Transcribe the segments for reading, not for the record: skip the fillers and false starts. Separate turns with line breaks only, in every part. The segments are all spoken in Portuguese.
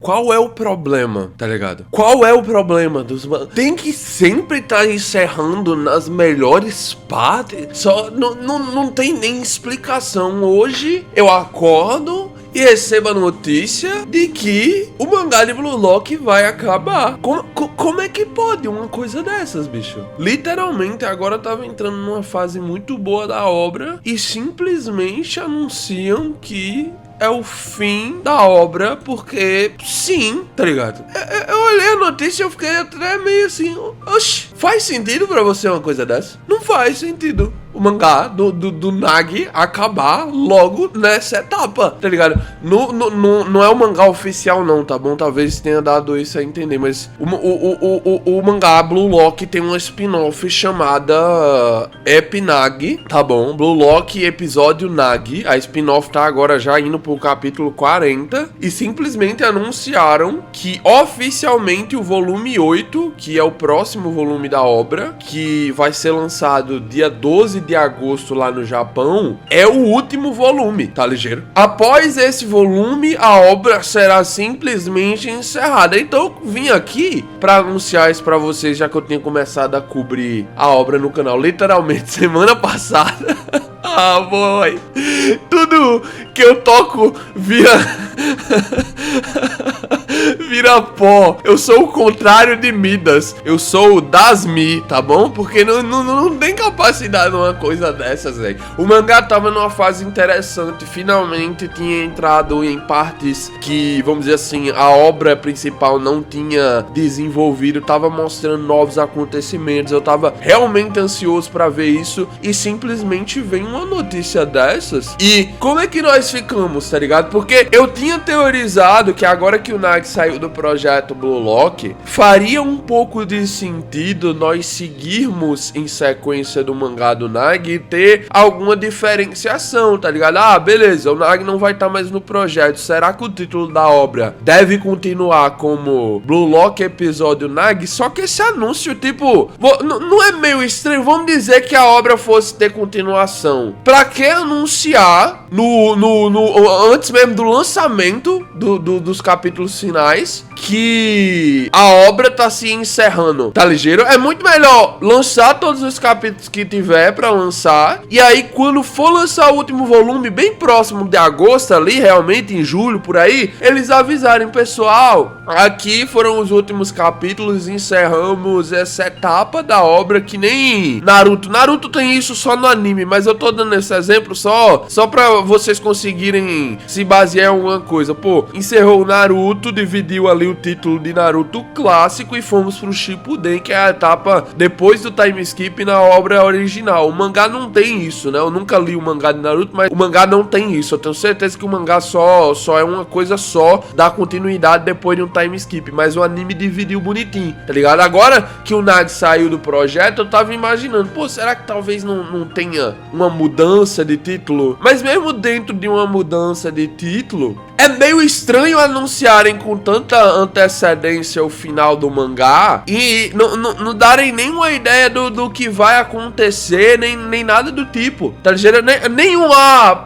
qual é o problema, tá ligado? Qual é o problema dos... Tem que sempre tá encerrando nas melhores partes? Só não tem nem explicação. Hoje eu acordo e recebo a notícia de que o mangá de Blue Lock vai acabar. Como é que pode uma coisa dessas, bicho? Literalmente, agora eu tava entrando numa fase muito boa da obra e simplesmente anunciam que é o fim da obra, porque sim, tá ligado? Eu olhei a notícia e eu fiquei até meio assim, oxi, faz sentido pra você uma coisa dessa? Não faz sentido o mangá do Nagi acabar logo nessa etapa, tá ligado? Não é o mangá oficial não, tá bom? Talvez tenha dado isso a entender, mas o mangá Blue Lock tem uma spin-off chamada Epinagi, tá bom? Blue Lock episódio Nagi, a spin-off tá agora já indo pro capítulo 40 e simplesmente anunciaram que oficialmente o volume 8, que é o próximo volume da obra, que vai ser lançado dia 12 de agosto lá no Japão, é o último volume, tá ligeiro? Após esse volume, a obra será simplesmente encerrada. Então eu vim aqui pra anunciar isso pra vocês, já que eu tinha começado a cobrir a obra no canal literalmente semana passada. Ah, boy, tudo que eu toco vira pó. Eu sou o contrário de Midas. Eu sou o Dasmi, tá bom? Porque não tem capacidade numa coisa dessas, velho. O mangá tava numa fase interessante. Finalmente tinha entrado em partes que, vamos dizer assim, a obra principal não tinha desenvolvido. Tava mostrando novos acontecimentos. Eu tava realmente ansioso pra ver isso. E simplesmente vem uma notícia dessas. E como é que nós ficamos, tá ligado? Porque eu tinha teorizado que agora que o Nagi saiu do projeto Blue Lock, faria um pouco de sentido nós seguirmos em sequência do mangá do Nagi e ter alguma diferenciação, tá ligado? Ah, beleza, o Nagi não vai estar mais no projeto. Será que o título da obra deve continuar como Blue Lock episódio Nagi? Só que esse anúncio, tipo, não é meio estranho? Vamos dizer que a obra fosse ter continuação. Pra que anunciar antes mesmo do lançamento dos capítulos finais que a obra tá se encerrando, tá ligeiro? É muito melhor lançar todos os capítulos que tiver pra lançar, e aí quando for lançar o último volume, bem próximo de agosto ali, realmente em julho, por aí, eles avisarem, pessoal, aqui foram os últimos capítulos, encerramos essa etapa da obra, que nem Naruto tem isso só no anime, mas eu tô dando esse exemplo só pra vocês conseguirem se basear em alguma coisa. Pô, encerrou o Naruto, dividiu ali o título de Naruto clássico e fomos pro Shippuden, que é a etapa depois do time skip na obra original. O mangá não tem isso, né? Eu nunca li o mangá de Naruto, mas o mangá não tem isso. Eu tenho certeza que o mangá só é uma coisa só, dá continuidade depois de um time skip, mas o anime dividiu bonitinho, tá ligado? Agora que o Nagi saiu do projeto, eu tava imaginando, pô, será que talvez não tenha uma mudança de título? Mas mesmo dentro de uma mudança de título, é meio estranho anunciarem com tanta antecedência o final do mangá e não darem nenhuma ideia do que vai acontecer, nem nada do tipo, tá ligado?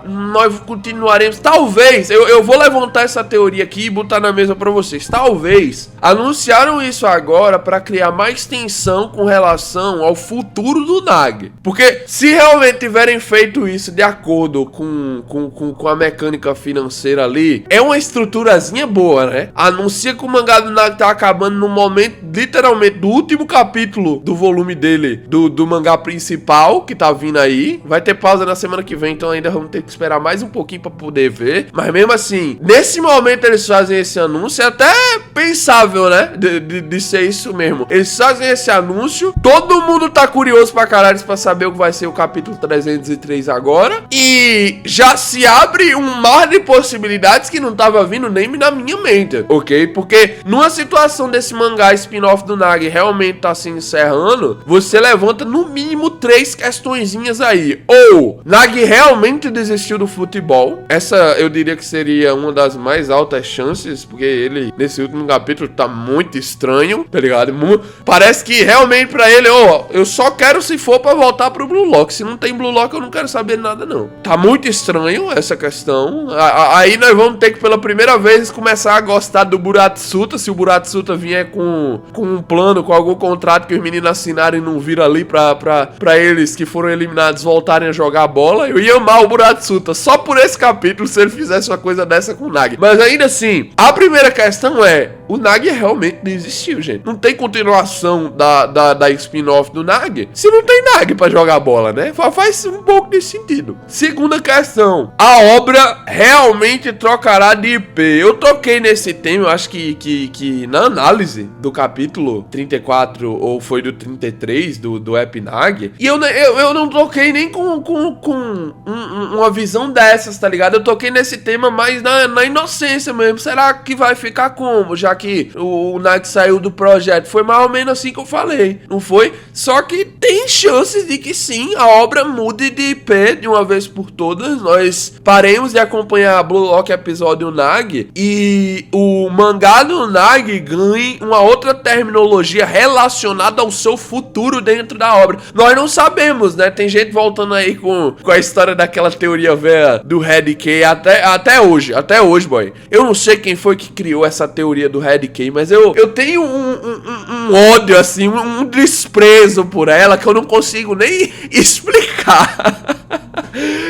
Nós continuaremos, talvez, eu vou levantar essa teoria aqui e botar na mesa pra vocês, talvez anunciaram isso agora pra criar mais tensão com relação ao futuro do Nagi, porque se realmente tiverem feito isso de acordo com a mecânica financeira ali, é uma estruturazinha boa, né? Anuncia que o mangá do Nagi tá acabando no momento, literalmente, do último capítulo do volume dele, do mangá principal, que tá vindo aí. Vai ter pausa na semana que vem, então ainda vamos ter que esperar mais um pouquinho pra poder ver. Mas mesmo assim, nesse momento eles fazem esse anúncio, é até pensável, né? De ser isso mesmo. Eles fazem esse anúncio, todo mundo tá curioso pra caralho pra saber o que vai ser o capítulo 303 agora. E já se abre um mar de possibilidades que não tava vindo nem na minha mente, ok? Porque numa situação desse mangá spin-off do Nagi realmente tá se encerrando, você levanta no mínimo 3 questõezinhas aí. Ou Nagi realmente desistiu do futebol. Essa eu diria que seria uma das mais altas chances, porque ele, nesse esse último capítulo tá muito estranho, tá ligado? Parece que realmente pra ele, eu só quero se for pra voltar pro Blue Lock. Se não tem Blue Lock, eu não quero saber nada, não. Tá muito estranho essa questão. Aí nós vamos ter que, pela primeira vez, começar a gostar do Buratsuta. Se o Buratsuta vier com um plano, com algum contrato que os meninos assinarem e não viram ali pra eles que foram eliminados voltarem a jogar bola, eu ia amar o Buratsuta só por esse capítulo se ele fizesse uma coisa dessa com o Nagi. Mas ainda assim, a primeira questão é: o Nagi realmente não existiu, gente. Não tem continuação da spin-off do Nagi se não tem Nagi pra jogar bola, né? Faz um pouco de sentido. Segunda questão: a obra realmente trocará de IP. Eu toquei nesse tema, eu acho que na análise do capítulo 34 ou foi do 33 do Ep Nagi, e eu não toquei nem com uma visão dessas, tá ligado? Eu toquei nesse tema mais na inocência mesmo. Será que vai ficar como? Já que o Nagi saiu do projeto. Foi mais ou menos assim que eu falei, não foi? Só que tem chances de que sim, a obra mude de IP de uma vez por todas. Nós paremos de acompanhar a Blue Lock episódio Nagi e o mangá do Nagi ganhe uma outra terminologia relacionada ao seu futuro dentro da obra. Nós não sabemos, né? Tem gente voltando aí com a história daquela teoria velha do Red K até hoje, boy. Eu não sei quem foi que criou essa teoria do Red K, mas eu tenho um ódio, assim, um desprezo por ela que eu não consigo nem explicar.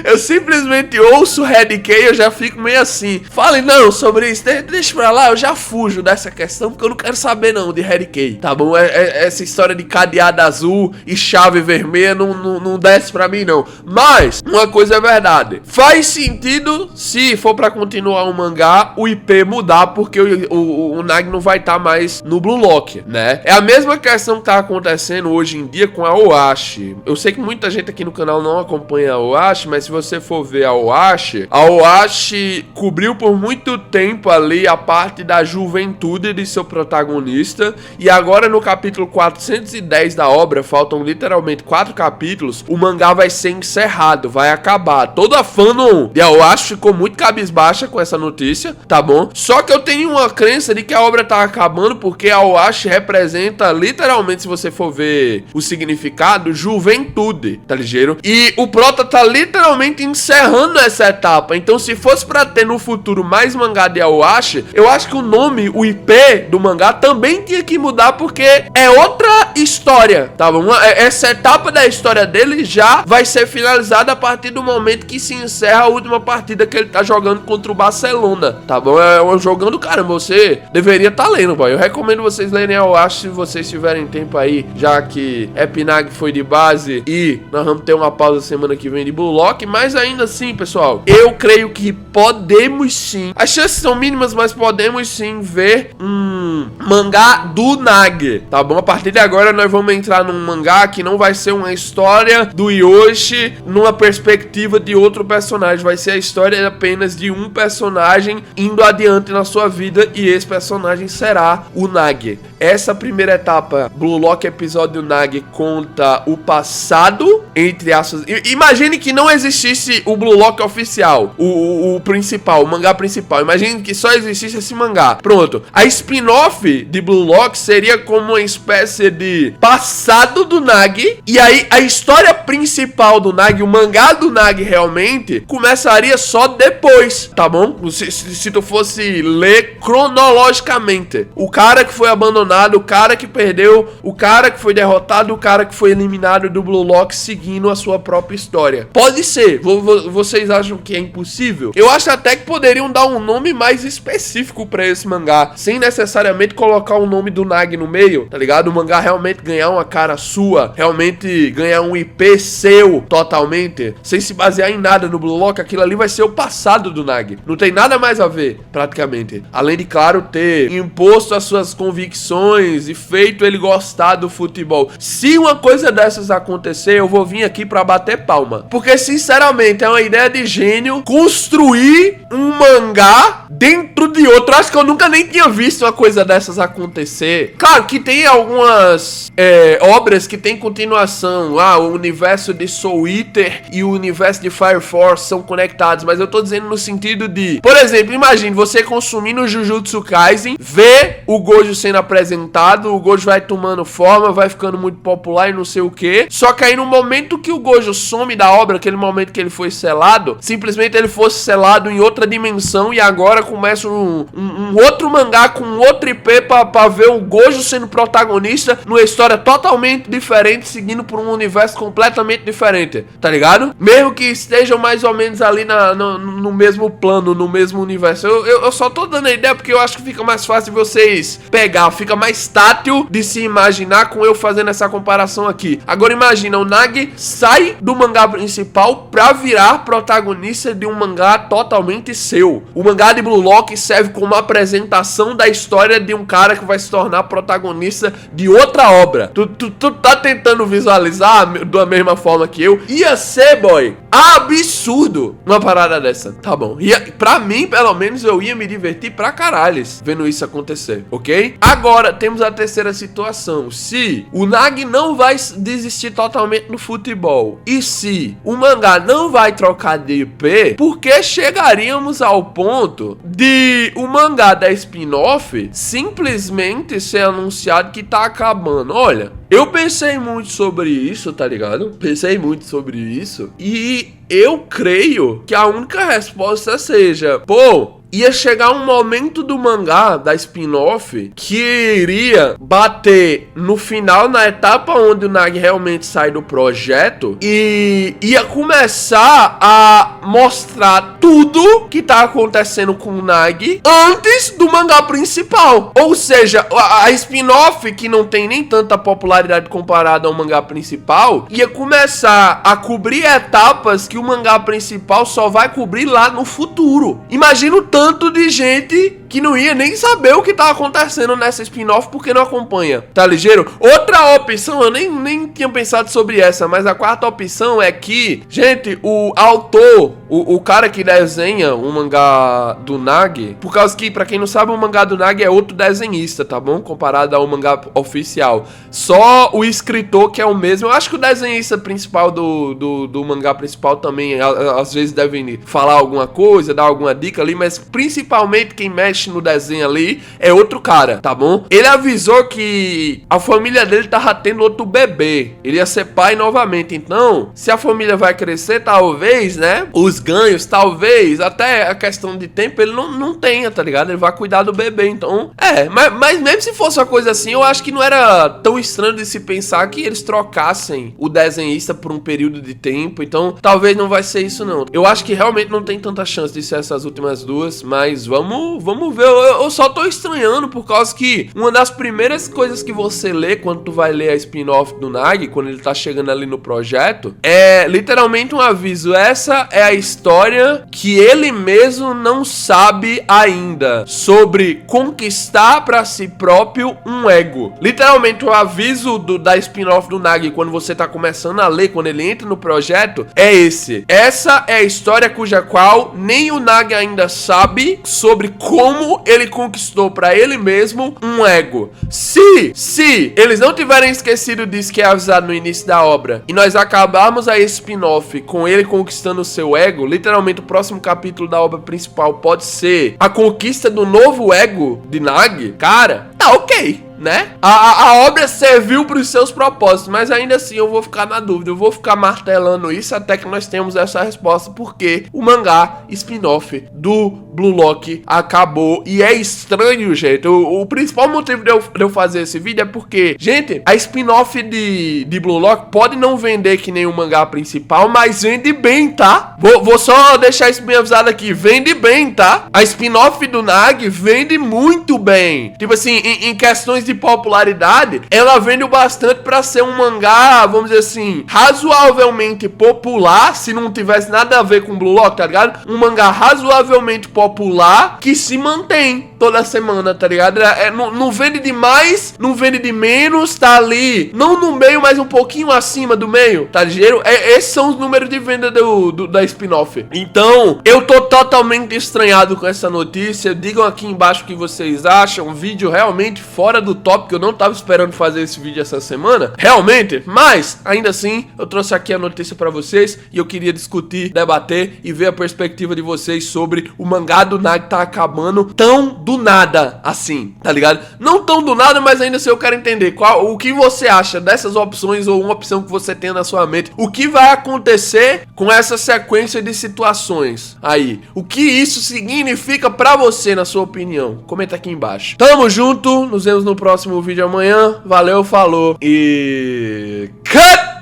Eu simplesmente ouço o Red K e eu já fico meio assim. Falem não sobre isso, deixa pra lá, eu já fujo dessa questão porque eu não quero saber não de Red K, tá bom? Essa história de cadeado azul e chave vermelha não desce pra mim não. Mas, uma coisa é verdade, faz sentido se for pra continuar o mangá, o IP mudar, porque o Nagi não vai estar mais no Blue Lock, né? É a mesma questão que tá acontecendo hoje em dia com a Oashi. Eu sei que muita gente aqui no canal não acompanha a Oashi, mas se você for ver a Oashi cobriu por muito tempo ali a parte da juventude de seu protagonista, e agora no capítulo 410 da obra, faltam literalmente 4 capítulos, o mangá vai ser encerrado, vai acabar. Toda a fandom de Oashi ficou muito cabisbaixa com essa notícia, tá bom? Só que eu tenho uma crença de que a obra tá acabando porque a Oashi representa literalmente, se você for ver o significado, juventude, tá ligeiro? E o prota tá literalmente encerrando essa etapa. Então, se fosse pra ter no futuro mais mangá de Oashi, eu acho que o nome, o IP do mangá também tinha que mudar, porque é outra história, tá bom? Essa etapa da história dele já vai ser finalizada a partir do momento que se encerra a última partida que ele tá jogando contra o Barcelona, tá bom? É um jogando, caramba, você deveria estar lendo, boy. Eu recomendo vocês lerem a Oashi se vocês tiverem tempo aí, já que Ep Nagi foi de base e nós vamos ter uma pausa semana que vem de Blue Lock. Mas ainda assim, pessoal, eu creio que podemos sim, as chances são mínimas, mas podemos sim ver um mangá do Nagi, tá bom? A partir de agora nós vamos entrar num mangá que não vai ser uma história do Yoshi numa perspectiva de outro personagem, vai ser a história apenas de um personagem indo adiante na sua vida, e esse personagem será o Nagi. Essa primeira etapa, Blue Lock episódio Nagi, conta o passado, entre aspas. Imagine que não existisse o Blue Lock oficial, o principal, o mangá principal. Imagine que só existisse esse mangá. Pronto. A spin-off de Blue Lock seria como uma espécie de passado do Nagi, e aí a história principal do Nagi, o mangá do Nagi realmente, começaria só depois, tá bom? Se tu fosse ler cronologicamente. O cara que foi abandonado, o cara que perdeu, o cara que foi derrotado, o cara que foi eliminado do Blue Lock, seguindo a sua própria história. Pode ser. Vocês acham que é impossível? Eu acho até que poderiam dar um nome mais específico pra esse mangá, sem necessariamente colocar o nome do Nagi no meio, tá ligado? O mangá realmente ganhar uma cara sua, realmente ganhar um IP seu totalmente, sem se basear em nada no Blue Lock. Aquilo ali vai ser o passado do Nagi. Não tem nada mais a ver, praticamente. Além de, claro, ter imposto as suas convicções e feito ele gostar do futebol. Se uma coisa dessas acontecer, eu vou vir aqui pra bater palma. Porque, sinceramente, é uma ideia de gênio construir um mangá dentro de outro. Acho que eu nunca nem tinha visto uma coisa dessas acontecer. Claro que tem algumas obras que tem continuação. O universo universo de Soul Eater e o universo de Fire Force são conectados, mas eu tô dizendo no sentido de, por exemplo, imagine você consumindo Jujutsu Kaisen, vê o Gojo sendo apresentado, o Gojo vai tomando forma, vai ficando muito popular e não sei o que, só que aí no momento que o Gojo some da obra, aquele momento que ele foi selado, simplesmente ele fosse selado em outra dimensão e agora começa um outro mangá com outro IP pra ver o Gojo sendo protagonista numa história totalmente diferente, seguindo por um universo completamente diferente, tá ligado? Mesmo que estejam mais ou menos ali no mesmo plano, no mesmo universo. Eu só tô dando a ideia porque eu acho que fica mais fácil de vocês pegar, fica mais tátil de se imaginar com eu fazendo essa comparação aqui. Agora imagina, o Nagi sai do mangá principal pra virar protagonista de um mangá totalmente seu. O mangá de Blue Lock serve como apresentação da história de um cara que vai se tornar protagonista de outra obra. Tu tá tentando visualizar da mesma forma que eu? Ia ser, boy, absurdo uma parada dessa. Tá bom. Pra mim, pelo menos, eu ia me divertir pra caralhos vendo isso acontecer, ok? Agora, temos a terceira situação. Se o Nagi não vai desistir totalmente no futebol, e se o mangá não vai trocar de IP, por que chegaríamos ao ponto de o mangá da spin-off simplesmente ser anunciado que tá acabando? Olha, eu pensei muito sobre isso, tá ligado? Pensei muito sobre isso e eu creio que a única resposta seja, pô, ia chegar um momento do mangá, da spin-off, que iria bater no final, na etapa onde o Nagi realmente sai do projeto, e ia começar a mostrar tudo que tá acontecendo com o Nagi antes do mangá principal. Ou seja, a spin-off, que não tem nem tanta popularidade comparada ao mangá principal, ia começar a cobrir etapas que o mangá principal só vai cobrir lá no futuro. Imagina o tanto de gente que não ia nem saber o que tá acontecendo nessa spin-off porque não acompanha, tá ligeiro? Outra opção, eu nem tinha pensado sobre essa, mas a quarta opção é que, gente, o autor, o cara que desenha o mangá do Nagi, por causa que, pra quem não sabe, o mangá do Nagi é outro desenhista, tá bom? Comparado ao mangá oficial. Só o escritor que é o mesmo. Eu acho que o desenhista principal do mangá principal também, às vezes devem falar alguma coisa, dar alguma dica ali, mas principalmente quem mexe no desenho ali é outro cara, tá bom? Ele avisou que a família dele tava tendo outro bebê, ele ia ser pai novamente, então se a família vai crescer, talvez, né, os ganhos, talvez, até a questão de tempo ele não tenha, tá ligado? Ele vai cuidar do bebê, então, mas mesmo se fosse uma coisa assim, eu acho que não era tão estranho de se pensar que eles trocassem o desenhista por um período de tempo, então talvez não vai ser isso não. Eu acho que realmente não tem tanta chance de ser essas últimas duas, mas vamos ver. Eu só tô estranhando por causa que uma das primeiras coisas que você lê quando tu vai ler a spin-off do Nagi, quando ele tá chegando ali no projeto, é literalmente um aviso. Essa é a história que ele mesmo não sabe ainda sobre conquistar pra si próprio um ego. Literalmente o aviso da spin-off do Nagi quando você tá começando a ler, quando ele entra no projeto, é esse. Essa é a história cuja qual nem o Nagi ainda sabe sobre como ele conquistou pra ele mesmo um ego. Se eles não tiverem esquecido disso que é avisado no início da obra, e nós acabarmos a spin-off com ele conquistando o seu ego, literalmente o próximo capítulo da obra principal pode ser a conquista do novo ego de Nagi, cara, tá ok, né? A obra serviu para os seus propósitos, mas ainda assim eu vou ficar na dúvida, eu vou ficar martelando isso até que nós temos essa resposta, porque o mangá spin-off do Blue Lock acabou, e é estranho, gente. O principal motivo de eu fazer esse vídeo é porque, gente, a spin-off de Blue Lock pode não vender que nem o mangá principal, mas vende bem, tá? Vou só deixar isso bem avisado aqui, vende bem, tá? A spin-off do Nagi vende muito bem, tipo assim, em questões de popularidade, ela vende o bastante pra ser um mangá, vamos dizer assim, razoavelmente popular, se não tivesse nada a ver com Blue Lock, tá ligado? Um mangá razoavelmente popular que se mantém toda semana, tá ligado? Não vende demais, não vende de menos, tá ali, não no meio, mas um pouquinho acima do meio, tá ligeiro? Esses são os números de venda da spin-off. Então, eu tô totalmente estranhado com essa notícia. Digam aqui embaixo o que vocês acham. Um vídeo realmente fora do do tópico, eu não tava esperando fazer esse vídeo essa semana, realmente, mas ainda assim, eu trouxe aqui a notícia pra vocês e eu queria discutir, debater e ver a perspectiva de vocês sobre o mangá do Nagi tá acabando tão do nada assim, tá ligado? Não tão do nada, mas ainda assim eu quero entender o que você acha dessas opções ou uma opção que você tem na sua mente. O que vai acontecer com essa sequência de situações aí? O que isso significa pra você, na sua opinião? Comenta aqui embaixo. Tamo junto, nos vemos no próximo vídeo amanhã. Valeu, falou e... Cut!